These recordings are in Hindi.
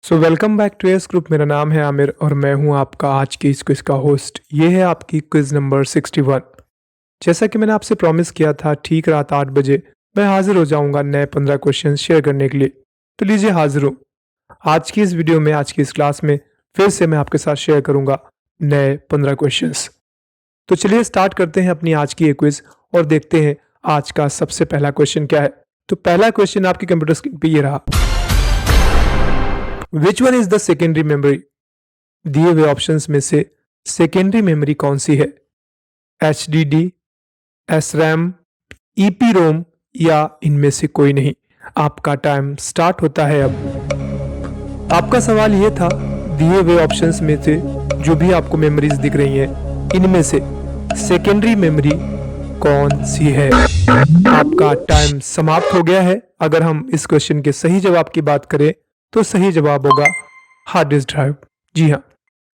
So welcome back to S group. मेरा नाम है आमिर और मैं हूं आपका आज की इस क्विज का होस्ट। ये है आपकी क्विज नंबर 61। जैसा कि मैंने आपसे प्रॉमिस किया था, ठीक रात 8 बजे मैं हाजिर हो जाऊंगा नए 15 क्वेश्चन शेयर करने के लिए। तो लीजिए हाजिर हूँ। आज की इस वीडियो में, आज की इस क्लास में फिर से मैं आपके साथ शेयर करूंगा नए 15 क्वेश्चंस। तो चलिए स्टार्ट करते हैं अपनी आज की ये क्विज और देखते हैं आज का सबसे पहला क्वेश्चन क्या है। तो पहला क्वेश्चन आपकी कंप्यूटर स्क्रीन पे ये रहा। Which one is the secondary memory? दिए हुए ऑप्शंस में से सेकेंडरी मेमोरी कौन सी है? HDD, SRAM, EPROM या इनमें से कोई नहीं? आपका टाइम स्टार्ट होता है अब। आपका सवाल यह था, दिए हुए ऑप्शंस में से जो भी आपको मेमोरीज दिख रही हैं, इनमें से सेकेंडरी मेमोरी कौन सी है? आपका टाइम समाप्त हो गया है। अगर हम इस क्वेश्चन के सही जवाब की बात करें तो सही जवाब होगा हार्ड डिस्क ड्राइव। जी हाँ,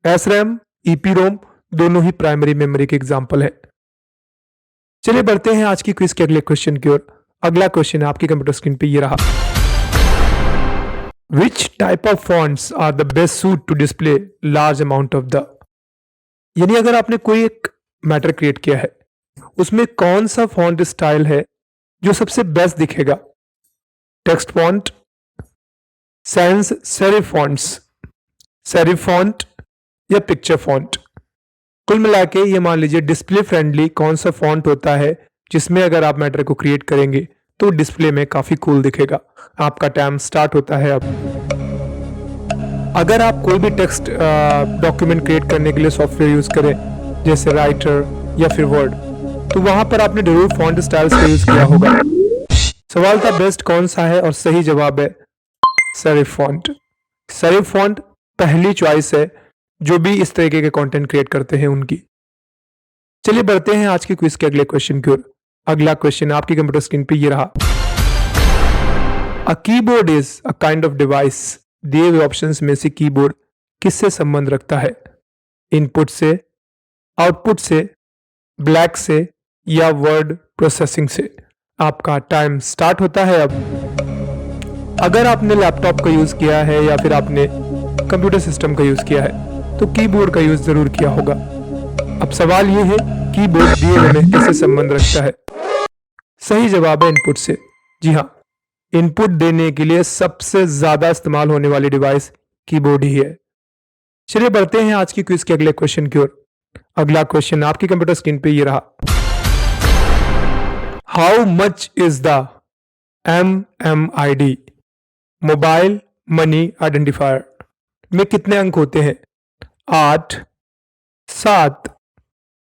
SRAM, EPROM दोनों ही प्राइमरी मेमोरी के एग्जाम्पल है। चलिए बढ़ते हैं आज की क्विज के अगले क्वेश्चन की ओर। अगला क्वेश्चन आपकी कंप्यूटर स्क्रीन पे ये रहा। Which type of fonts are the best suit to display large amount of the? यानी अगर आपने कोई एक मैटर क्रिएट किया है, उसमें कौन सा फॉन्ट स्टाइल है जो सबसे बेस्ट दिखेगा? Text font, sans serif fonts, serif font या पिक्चर फॉन्ट? कुल मिला के ये मान लीजिए डिस्प्ले फ्रेंडली कौन सा फॉन्ट होता है जिसमें अगर आप मैटर को क्रिएट करेंगे तो डिस्प्ले में काफी कूल दिखेगा। आपका टाइम स्टार्ट होता है अब। अगर आप कोई भी टेक्स्ट डॉक्यूमेंट क्रिएट करने के लिए सॉफ्टवेयर यूज करें जैसे राइटर या फिर वर्ड, तो वहां पर आपने जरूर फॉन्ट स्टाइल्स का यूज किया होगा। सवाल था बेस्ट कौन सा है और सही जवाब है सेरिफ फॉन्ट। सेरिफ फॉन्ट पहली चॉइस है जो भी इस तरीके के कंटेंट क्रिएट करते हैं उनकी। चलिए बढ़ते हैं आज की क्विज के अगले क्वेश्चन की ओर। अगला क्वेश्चन आपकी कंप्यूटर स्क्रीन पे ये रहा। A keyboard is a kind of device. दिए हुए ऑप्शंस में से कीबोर्ड किससे संबंध रखता है? इनपुट से, आउटपुट से, ब्लैक से या वर्ड प्रोसेसिंग से? आपका टाइम स्टार्ट होता है अब। अगर आपने लैपटॉप का यूज किया है या फिर आपने कंप्यूटर सिस्टम का यूज किया है तो कीबोर्ड का यूज जरूर किया होगा। अब सवाल यह है, कीबोर्ड दिए हुए में किससे संबंध रखता है? सही जवाब है इनपुट से। जी हाँ, इनपुट देने के लिए सबसे ज्यादा इस्तेमाल होने वाली डिवाइस कीबोर्ड ही है। चलिए बढ़ते हैं आज की क्विज के अगले क्वेश्चन की ओर। अगला क्वेश्चन आपकी कंप्यूटर स्क्रीन पे ये रहा। How much is the MMID mobile money identifier में कितने अंक होते हैं? 8, 7,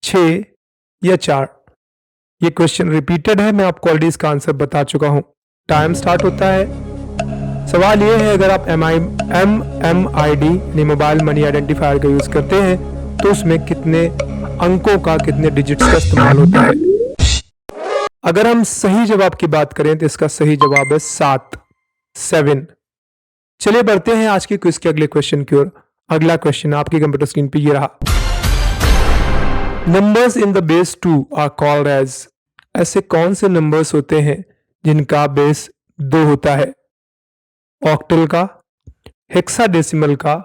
6 या 4? ये क्वेश्चन रिपीटेड है, मैं आपको ऑलरेडी इसका आंसर बता चुका हूं। टाइम स्टार्ट होता है। सवाल ये है, अगर आप MMID यानी मोबाइल मनी आइडेंटिफायर का यूज करते हैं तो उसमें कितने अंकों का, कितने डिजिट्स का इस्तेमाल होता है? अगर हम सही जवाब की बात करें तो इसका सही जवाब है 7। चलिए बढ़ते हैं आज की क्विज के अगले क्वेश्चन की ओर। अगला क्वेश्चन आपकी कंप्यूटर स्क्रीन पे ये रहा। Numbers in the base 2 are called as. ऐसे कौन से नंबर्स होते हैं जिनका बेस 2 होता है? ऑक्टल का, हेक्साडेसिमल का,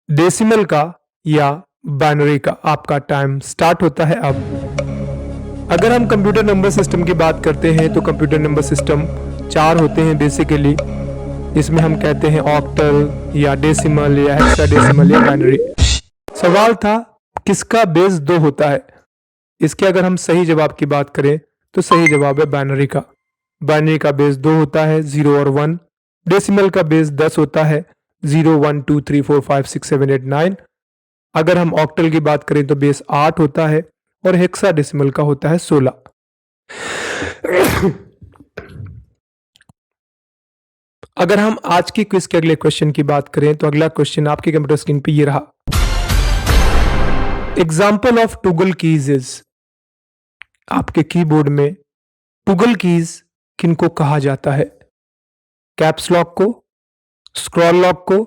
डेसिमल का या बाइनरी का? आपका टाइम स्टार्ट होता है अब। अगर हम कंप्यूटर नंबर सिस्टम की बात करते हैं तो कंप्यूटर नंबर सिस्टम 4 होते हैं बेसिकली, जिसमें हम कहते हैं ऑक्टल या डेसिमल या हेक्साडेसिमल या बाइनरी। सवाल था किसका बेस 2 होता है? इसके अगर हम सही जवाब की बात करें तो सही जवाब है बाइनरी का। बाइनरी का बेस 2 होता है, 0 और 1। डेसिमल का बेस 10 होता है, 0, 1, 2, 3, 4, 5, 6, 7, 8, 9। अगर हम ऑक्टल की बात करें तो बेस 8 होता है और हेक्साडेसिमल का होता है 16। अगर हम आज की क्विज के अगले क्वेश्चन की बात करें तो अगला क्वेश्चन आपके कंप्यूटर स्क्रीन पे ये रहा। Example of toggle keys is. आपके कीबोर्ड में टॉगल कीज किनको कहा जाता है? कैप्स लॉक को, स्क्रॉल लॉक को,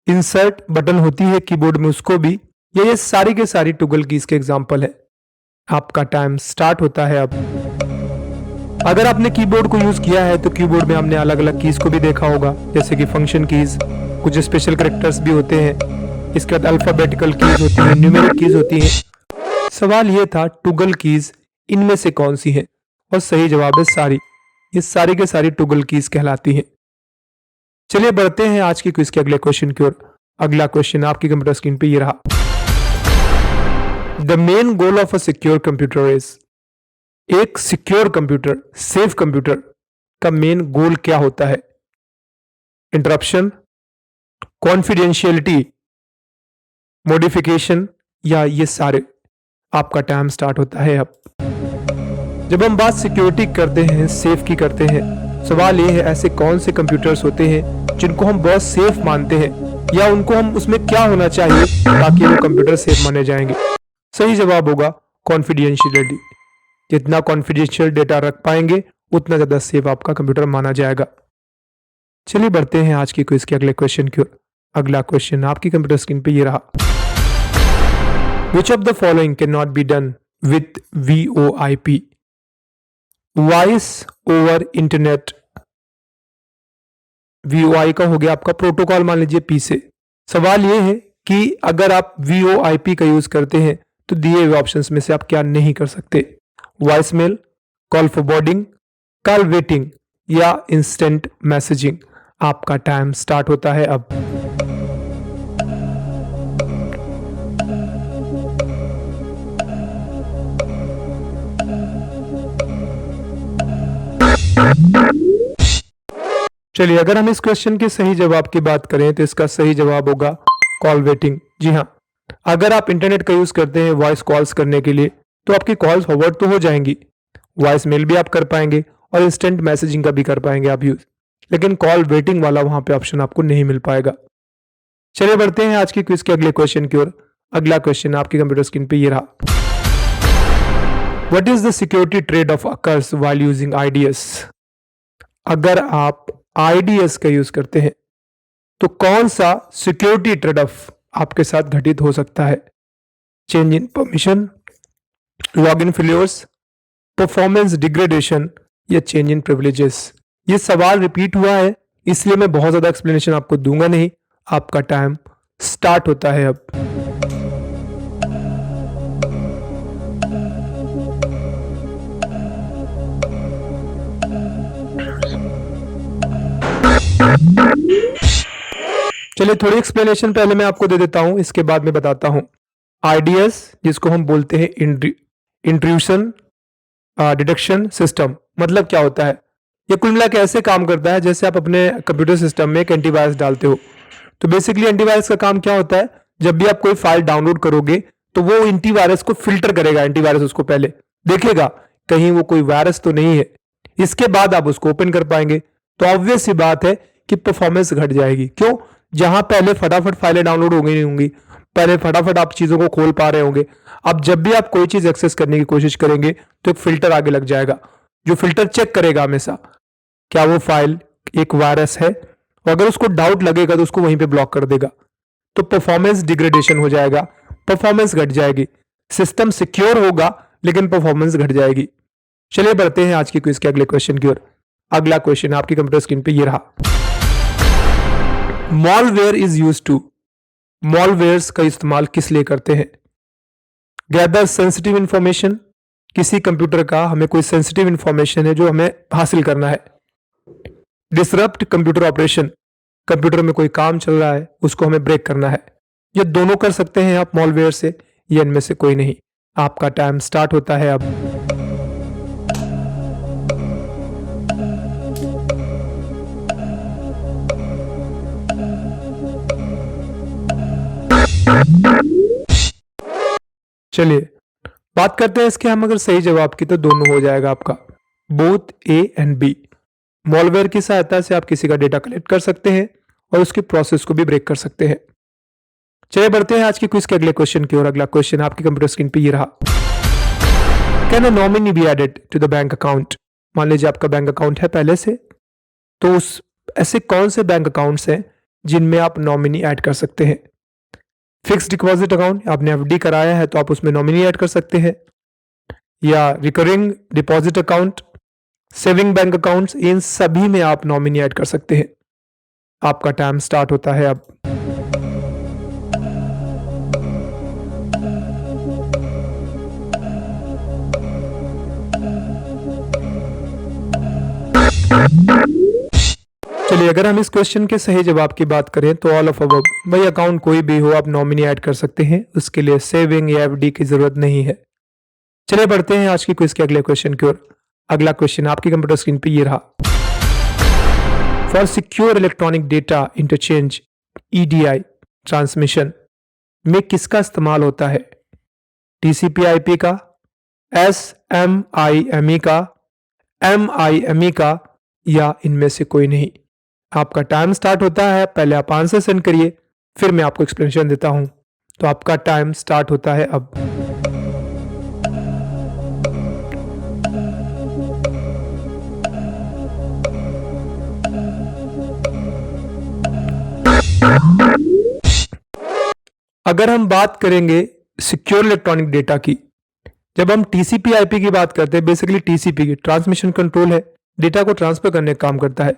इंसर्ट बटन होती है कीबोर्ड में उसको भी, ये सारी के सारी टॉगल कीज के एग्जाम्पल है। आपका टाइम स्टार्ट होता है अब। अगर आपने कीबोर्ड को यूज किया है तो कीबोर्ड में हमने अलग अलग कीज को भी देखा होगा, जैसे कि फंक्शन कीज, कुछ स्पेशल कैरेक्टर्स भी होते हैं, इसके बाद अल्फाबेटिकल कीज होती हैं, न्यूमेरिक कीज होती हैं। सवाल ये था टुगल कीज इनमें से कौन सी है, और सही जवाब है सारी। ये सारी के सारी टुगल कीज कहलाती हैं। चलिए बढ़ते हैं आज की क्विज के अगले क्वेश्चन की ओर। अगला क्वेश्चन आपकी कंप्यूटर स्क्रीन पे ये रहा। The main goal of a secure computer is, एक सिक्योर कंप्यूटर, सेफ कंप्यूटर का मेन गोल क्या होता है? इंटरप्शन, कॉन्फिडेंशियलिटी, मॉडिफिकेशन, या ये सारे? आपका टाइम स्टार्ट होता है अब। जब हम बात सिक्योरिटी करते हैं, सेफ की करते हैं, सवाल ये है ऐसे कौन से कंप्यूटर्स होते हैं जिनको हम बहुत सेफ मानते हैं, या उनको हम उसमें क्या होना चाहिए ताकि वो कंप्यूटर सेफ माने जाएंगे? सही जवाब होगा कॉन्फिडेंशियलिटी। जितना कॉन्फिडेंशियल डेटा रख पाएंगे उतना ज्यादा सेफ आपका कंप्यूटर माना जाएगा। चलिए बढ़ते हैं आज की क्विज के अगले क्वेश्चन की ओर। अगला क्वेश्चन आपकी कंप्यूटर स्क्रीन पे ये रहा। Which of the following cannot be done with VoIP? Voice over internet. VoIP का हो गया आपका प्रोटोकॉल, मान लीजिए पी से। सवाल ये है कि अगर आप VoIP का यूज करते हैं तो दिए हुए ऑप्शंस में से आप क्या नहीं कर सकते? Voice mail, call forwarding, call waiting, या इंस्टेंट मैसेजिंग? आपका टाइम स्टार्ट होता है अब। चलिए अगर हम इस क्वेश्चन के सही जवाब की बात करें तो इसका सही जवाब होगा कॉल वेटिंग। जी हाँ, अगर आप इंटरनेट का यूज करते हैं वॉइस कॉल्स करने के लिए तो आपकी कॉल्स फॉरवर्ड तो हो जाएंगी, वॉइस मेल भी आप कर पाएंगे और इंस्टेंट मैसेजिंग का भी कर पाएंगे आप यूज, लेकिन कॉल वेटिंग वाला वहां पे ऑप्शन आपको नहीं मिल पाएगा। चलिए बढ़ते हैं आज की क्विज के अगले क्वेश्चन की ओर। अगला क्वेश्चन आपकी कंप्यूटर स्क्रीन पे ये रहा। What is the security trade off occurs while using IDS? अगर आप IDS का यूज करते हैं तो कौन सा सिक्योरिटी ट्रेड ऑफ आपके साथ घटित हो सकता है? Change in permission, log in failures, performance degradation, या चेंज इन प्रिविलेजेस? ये सवाल रिपीट हुआ है इसलिए मैं बहुत ज्यादा एक्सप्लेनेशन आपको दूंगा नहीं। आपका टाइम स्टार्ट होता है अब। चलिए थोड़ी एक्सप्लेनेशन पहले मैं आपको दे देता हूं, इसके बाद मैं बताता हूं। IDS जिसको हम बोलते हैं इंट्रूशन डिटेक्शन सिस्टम, मतलब क्या होता है? ये कुल मिला के ऐसे काम करता है जैसे आप अपने कंप्यूटर सिस्टम में एक एंटीवायरस डालते हो। तो बेसिकली एंटीवायरस का काम क्या होता है, जब भी आप कोई फाइल डाउनलोड करोगे तो वो एंटीवायरस को फिल्टर करेगा। एंटीवायरस उसको पहले देखेगा कहीं वो कोई वायरस तो नहीं है, इसके बाद आप उसको ओपन कर पाएंगे। तो ऑब्वियस सी बात है कि परफॉर्मेंस घट जाएगी। क्यों? जहां पहले फटाफट फाइलें डाउनलोड हो गई नहीं होंगी, पहले फटाफट आप चीजों को खोल पा रहे होंगे, अब जब भी आप कोई चीज एक्सेस करने की कोशिश करेंगे तो एक फिल्टर आगे लग जाएगा, जो फिल्टर चेक करेगा हमेशा क्या वो फाइल एक वायरस है, और अगर उसको डाउट लगेगा तो उसको वहीं पे ब्लॉक कर देगा। तो परफॉर्मेंस डिग्रेडेशन हो जाएगा, परफॉर्मेंस घट जाएगी, सिस्टम सिक्योर होगा लेकिन परफॉर्मेंस घट जाएगी। चलिए बढ़ते हैं आज की क्विज के अगले क्वेश्चन की ओर। अगला क्वेश्चन आपकी कंप्यूटर स्क्रीन पे ये रहा। मॉलवेयर इज यूज्ड टू, मॉलवेयर्स का इस्तेमाल किस लिए करते हैं? गैदर सेंसिटिव इंफॉर्मेशन, किसी कंप्यूटर का हमें कोई सेंसिटिव इंफॉर्मेशन है जो हमें हासिल करना है। डिसरप्ट कंप्यूटर ऑपरेशन, कंप्यूटर में कोई काम चल रहा है उसको हमें ब्रेक करना है। ये दोनों कर सकते हैं आप मॉलवेयर से, या इनमें से कोई नहीं। आपका टाइम स्टार्ट होता है अब। चलिए बात करते हैं इसके हम अगर सही जवाब की तो दोनों हो जाएगा आपका, both A and B। Malware की सहायता से आप किसी का डेटा कलेक्ट कर सकते हैं और उसकी प्रोसेस को भी ब्रेक कर सकते हैं। चलिए बढ़ते हैं आज की क्विज के अगले क्वेश्चन की ओर। अगला क्वेश्चन आपकी कंप्यूटर स्क्रीन पे ये रहा। Can a nominee be added to the bank account? मान लीजिए आपका बैंक अकाउंट है पहले से, तो उस ऐसे कौन से बैंक अकाउंट्स हैं जिनमें आप नॉमिनी ऐड कर सकते हैं? फिक्स डिपॉजिट अकाउंट, आपने FD कराया है तो आप उसमें नॉमिनी ऐड कर सकते हैं, या recurring deposit account, saving bank accounts, इन सभी में आप नॉमिनी ऐड कर सकते हैं। आपका टाइम स्टार्ट होता है अब। चलिए, अगर हम इस क्वेश्चन के सही जवाब की बात करें तो ऑल ऑफ अबव। भाई अकाउंट कोई भी हो, आप नॉमिनी ऐड कर सकते हैं, उसके लिए सेविंग या एफडी की जरूरत नहीं है। चलिए बढ़ते हैं आज की क्विज के अगले क्वेश्चन की ओर। अगला क्वेश्चन आपकी कंप्यूटर स्क्रीन पे ये रहा। For secure electronic data interchange EDI transmission में किसका इस्तेमाल होता है? टीसीपी/आईपी का, एसएमआईएमई का, एमआईएमई का, या इनमें से कोई नहीं? आपका टाइम स्टार्ट होता है, पहले आप आंसर सेंड करिए, फिर मैं आपको एक्सप्लेनेशन देता हूं। तो आपका टाइम स्टार्ट होता है अब। अगर हम बात करेंगे सिक्योर इलेक्ट्रॉनिक डेटा की, जब हम टीसीपी आईपी की बात करते हैं, बेसिकली टीसीपी की ट्रांसमिशन कंट्रोल है, डेटा को ट्रांसफर करने का काम करता है।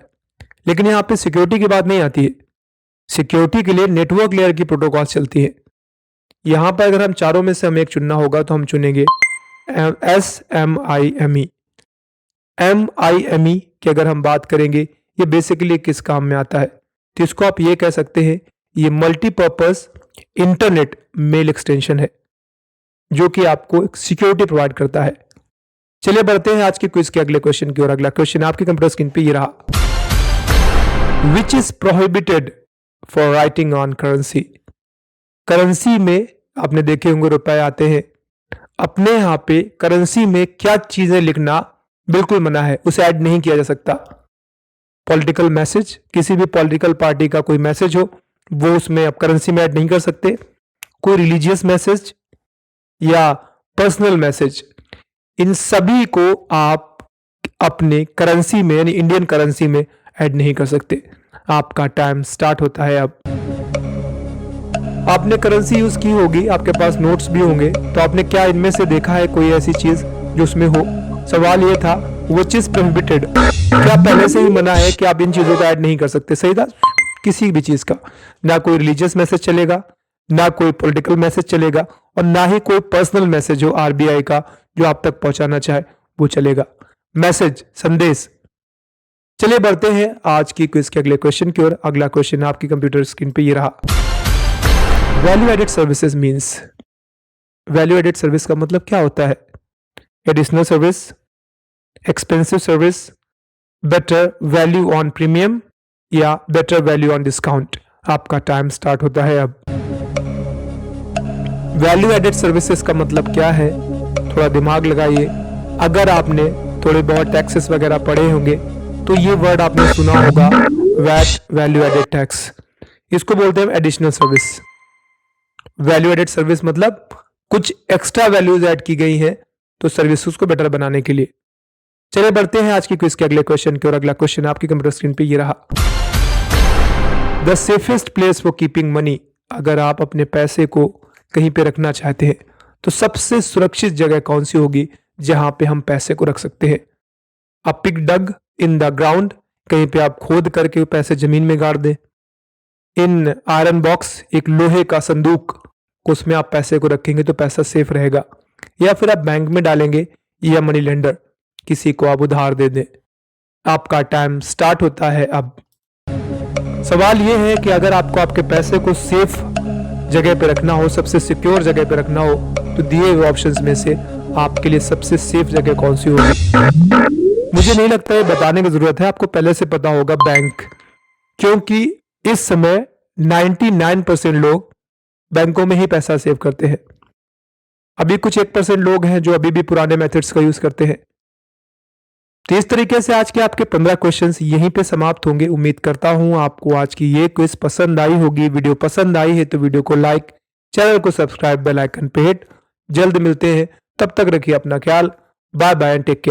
लेकिन यहां पे सिक्योरिटी की बात नहीं आती है। सिक्योरिटी के लिए नेटवर्क लेयर की प्रोटोकॉल चलती है। यहां पर अगर हम चारों में से हमें एक चुनना होगा तो हम चुनेंगे एसएमआईएमई। एमआईएमई की अगर हम बात करेंगे, ये बेसिकली किस काम में आता है? तो इसको आप ये कह सकते हैं, ये मल्टीपर्पज इंटरनेट मेल एक्सटेंशन है जो कि आपको सिक्योरिटी प्रोवाइड करता है। चलिए बढ़ते हैं आज की क्विज के अगले क्वेश्चन की ओर। अगला क्वेश्चन आपकी कंप्यूटर स्क्रीन पे ये रहा। Which is prohibited for writing on currency? Currency में आपने देखे होंगे रुपए आते हैं, अपने यहां पे करेंसी में क्या चीजें लिखना बिल्कुल मना है, उसे ऐड नहीं किया जा सकता। पॉलिटिकल मैसेज, किसी भी पॉलिटिकल पार्टी का कोई मैसेज हो, वो उसमें आप करेंसी में ऐड नहीं कर सकते। कोई रिलीजियस मैसेज या पर्सनल मैसेज, इन सभी को आप अपने करेंसी में यानी इंडियन करेंसी में ऐड नहीं कर सकते। आपका टाइम स्टार्ट होता है अब। आपने करेंसी यूज की होगी, आपके पास नोट्स भी होंगे, तो आपने क्या इनमें से देखा है कोई ऐसी चीज जो उसमें हो? सवाल ये था विच इज प्रोहिबिटेड, क्या पहले से ही मना है कि आप इन चीजों को ऐड नहीं कर सकते? सही था, किसी भी चीज का, ना कोई रिलीजियस मैसेज चलेगा, ना कोई पॉलिटिकल मैसेज चलेगा, और ना ही कोई पर्सनल मैसेज हो आरबीआई का जो आप तक पहुंचाना चाहे वो चलेगा। मैसेज, संदेश। चलिए बढ़ते हैं आज की क्विज के अगले क्वेश्चन की ओर। अगला क्वेश्चन आपकी कंप्यूटर स्क्रीन पे ये रहा। Value added services means, value added service का मतलब क्या होता है? Additional service, expensive service, better value on premium, या बेटर वैल्यू ऑन डिस्काउंट। आपका टाइम स्टार्ट होता है अब। वैल्यू एडेड सर्विसेज का मतलब क्या है? थोड़ा दिमाग लगाइए। अगर आपने थोड़े बहुत टैक्सेस वगैरह पढ़े होंगे तो ये वर्ड आपने सुना होगा, वैट, वैल्यू एडेड टैक्स। इसको बोलते हैं additional service. Value added service मतलब कुछ एक्स्ट्रा वैल्यूज ऐड की गई हैं तो सर्विसेज को बेटर बनाने के लिए। चलिए बढ़ते हैं आज की क्विज के अगले क्वेश्चन की ओर। अगला क्वेश्चन आपकी कंप्यूटर स्क्रीन पे ये रहा। The safest place for keeping money, अगर आप अपने पैसे को कहीं पे रखना चाहते हैं तो सबसे सुरक्षित जगह कौन सी होगी जहां पे हम पैसे को रख सकते हैं? A pig dug in the ground, कहीं पे आप खोद करके पैसे जमीन में गाड़ दें। इन आयरन बॉक्स, एक लोहे का संदूक, उसमें आप पैसे को रखेंगे तो पैसा सेफ रहेगा। या फिर आप बैंक में डालेंगे, या मनी लेंडर, किसी को आप उधार दे दें। आपका टाइम स्टार्ट होता है अब। सवाल यह है कि अगर आपको आपके पैसे को सेफ जगह पे रखना हो, सबसे सिक्योर जगह पे रखना हो, तो दिए हुए ऑप्शंस में से आपके लिए सबसे सेफ जगह कौन सी होगी? मुझे नहीं लगता है बताने की जरूरत है, आपको पहले से पता होगा, बैंक। क्योंकि इस समय 99% लोग बैंकों में ही पैसा सेव करते हैं। अभी कुछ 1% लोग हैं जो अभी भी पुराने मेथड्स का यूज करते हैं। तो इस तरीके से आज के आपके 15 क्वेश्चंस यहीं पे समाप्त होंगे। उम्मीद करता हूं आपको आज की ये क्विज पसंद आई होगी। वीडियो पसंद आई है तो वीडियो को लाइक, चैनल को सब्सक्राइब, बेल आइकन पे हिट। जल्द मिलते हैं, तब तक रखिए अपना ख्याल। Bye bye and take care.